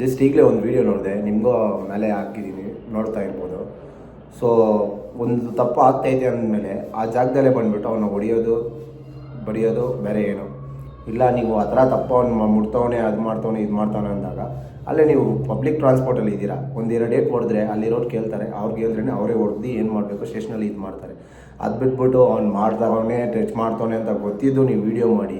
Just ಈಗಲೇ ಒಂದು video ನೋಡಿದೆ, ನಿಮಗೂ ಮೇಲೆ ಹಾಕಿದ್ದೀನಿ, ನೋಡ್ತಾ ಇರ್ಬೋದು. ಸೊ ಒಂದು ತಪ್ಪು ಆಗ್ತೈತೆ ಅಂದಮೇಲೆ ಆ ಜಾಗದಲ್ಲೇ ಬಂದುಬಿಟ್ಟು ಅವನ್ನ ಹೊಡಿಯೋದು ಬಡಿಯೋದು ಬೇರೆ ಏನು ಇಲ್ಲ. ನೀವು ಆ ಥರ ತಪ್ಪು ಅವ್ನು ಮುಟ್ತವನೆ, ಅದು ಮಾಡ್ತವನೆ, ಇದು ಮಾಡ್ತವನೆ ಅಂದಾಗ ಅಲ್ಲೇ ನೀವು ಪಬ್ಲಿಕ್ ಟ್ರಾನ್ಸ್ಪೋರ್ಟಲ್ಲಿ ಇದ್ದೀರಾ, ಒಂದೆರಡು ಡೇಟ್ ಹೊಡೆದ್ರೆ ಅಲ್ಲಿರೋರು ಕೇಳ್ತಾರೆ, ಅವ್ರಿಗೆ ಹೇಳಿದ್ರೆ ಅವರೇ ಹೊಡೆದು ಏನು ಮಾಡಬೇಕು ಸ್ಟೇಷನಲ್ಲಿ ಇದು ಮಾಡ್ತಾರೆ. ಅದು ಬಿಟ್ಬಿಟ್ಟು ಅವ್ನು ಮಾಡ್ದವನೇ ಟಚ್ ಮಾಡ್ತವನೆ ಅಂತ ಗೊತ್ತಿದ್ದು ನೀವು ವೀಡಿಯೋ ಮಾಡಿ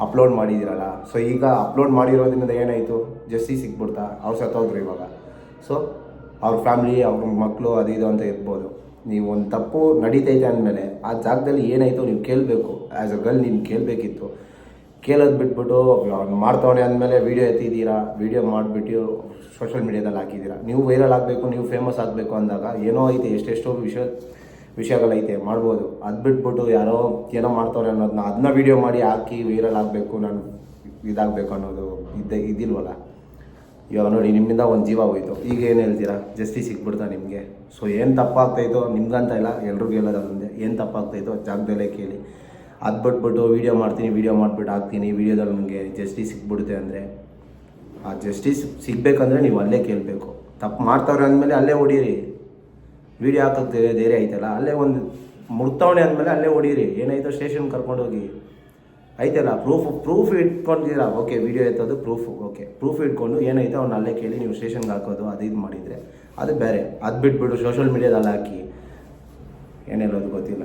ಅಪ್ಲೋಡ್ ಮಾಡಿದ್ದೀರಲ್ಲ. ಸೊ ಈಗ ಅಪ್ಲೋಡ್ ಮಾಡಿರೋದ್ರಿಂದ ಏನಾಯಿತು, ಜಸ್ಟಿಸ್ ಸಿಕ್ಬಿಡ್ತಾ, ಅವ್ರು ಸತ್ತೋದ್ರು ಇವಾಗ. ಸೊ ಅವ್ರ ಫ್ಯಾಮ್ಲಿ, ಅವ್ರ ಮಕ್ಕಳು ಅದು ಇದು ಅಂತ ಇರ್ಬೋದು. ನೀವು ಒಂದು ತಪ್ಪು ನಡೀತೈತೆ ಅಂದಮೇಲೆ ಆ ಜಾಗದಲ್ಲಿ ಏನಾಯಿತು ನೀವು ಕೇಳಬೇಕು. ಆ್ಯಸ್ ಅ ಗರ್ಲ್ ನೀನು ಕೇಳಬೇಕಿತ್ತು. ಕೇಳೋದು ಬಿಟ್ಬಿಟ್ಟು ಅವ್ನು ಮಾಡ್ತವನೆ ಅಂದಮೇಲೆ ವೀಡಿಯೋ ಎತ್ತಿದ್ದೀರಾ, ವೀಡಿಯೋ ಮಾಡಿಬಿಟ್ಟು ಸೋಷಲ್ ಮೀಡಿಯಾದಲ್ಲಿ ಹಾಕಿದ್ದೀರಾ. ನೀವು ವೈರಲ್ ಆಗಬೇಕು, ನೀವು ಫೇಮಸ್ ಆಗಬೇಕು ಅಂದಾಗ ಏನೋ ಐತೆ, ಎಷ್ಟೆಷ್ಟೋ ವಿಷಯಗಳೈತೆ ಮಾಡ್ಬೋದು. ಅದು ಬಿಟ್ಬಿಟ್ಟು ಯಾರೋ ಏನೋ ಮಾಡ್ತವ್ರೆ ಅನ್ನೋದನ್ನ ಅದನ್ನ ವೀಡಿಯೋ ಮಾಡಿ ಹಾಕಿ ವೈರಲ್ ಆಗಬೇಕು, ನಾನು ಇದಾಗಬೇಕು ಅನ್ನೋದು ಇದಿಲ್ವಲ್ಲ. ಇವಾಗ ನೋಡಿ, ನಿಮ್ಮಿಂದ ಒಂದು ಜೀವ ಹೋಯ್ತು, ಈಗ ಏನು ಹೇಳ್ತೀರಾ, ಜಸ್ಟಿಸ್ ಸಿಕ್ಬಿಡ್ತಾ ನಿಮಗೆ. ಸೊ ಏನು ತಪ್ಪಾಗ್ತಾಯಿತ್ತು ನಿಮ್ಗಂತ ಇಲ್ಲ, ಎಲ್ರಿಗೂ ಹೇಳೋದು ಮುಂದೆ ಏನು ತಪ್ಪಾಗ್ತಾಯಿತ್ತು ಜಾಗದಲ್ಲೇ ಕೇಳಿ. ಅದು ಬಿಟ್ಬಿಟ್ಟು ವೀಡಿಯೋ ಮಾಡ್ತೀನಿ, ವೀಡಿಯೋ ಮಾಡಿಬಿಟ್ಟು ಹಾಕ್ತೀನಿ, ವೀಡಿಯೋದಲ್ಲಿ ನನಗೆ ಜಸ್ಟಿಸ್ ಸಿಕ್ಬಿಡುತ್ತೆ ಅಂದರೆ, ಆ ಜಸ್ಟಿಸ್ ಸಿಗಬೇಕಂದ್ರೆ ನೀವು ಅಲ್ಲೇ ಕೇಳಬೇಕು. ತಪ್ಪು ಮಾಡ್ತವ್ರೆ ಅಂದಮೇಲೆ ಅಲ್ಲೇ ಹೊಡೀರಿ. ವೀಡಿಯೋ ಹಾಕೋಕ್ಕೆ ಧೈರ್ಯ ಐತಲ್ಲ, ಅಲ್ಲೇ ಒಂದು ಮುಡ್ತವಣೆ ಅಂದಮೇಲೆ ಅಲ್ಲೇ ಹೊಡೀರಿ. ಏನಾಯ್ತು ಸ್ಟೇಷನ್ ಕರ್ಕೊಂಡೋಗಿ ಐತಲ್ಲ, ಪ್ರೂಫ್ ಇಟ್ಕೊಂಡಿದ್ದೀರಾ, ಓಕೆ ವೀಡಿಯೋ ಎತ್ತೋದು ಪ್ರೂಫು, ಓಕೆ ಪ್ರೂಫ್ ಇಟ್ಕೊಂಡು ಏನಾಯ್ತು ಅವ್ನು ಅಲ್ಲೇ ಕೇಳಿ ನೀವು ಸ್ಟೇಷನ್ಗೆ ಹಾಕೋದು ಅದು ಇದು ಮಾಡಿದರೆ ಅದು ಬೇರೆ. ಅದು ಬಿಟ್ಬಿಟ್ಟು ಸೋಷಲ್ ಮೀಡಿಯಾದಲ್ಲಿ ಹಾಕಿ ಏನೇಳೋದು ಗೊತ್ತಿಲ್ಲ.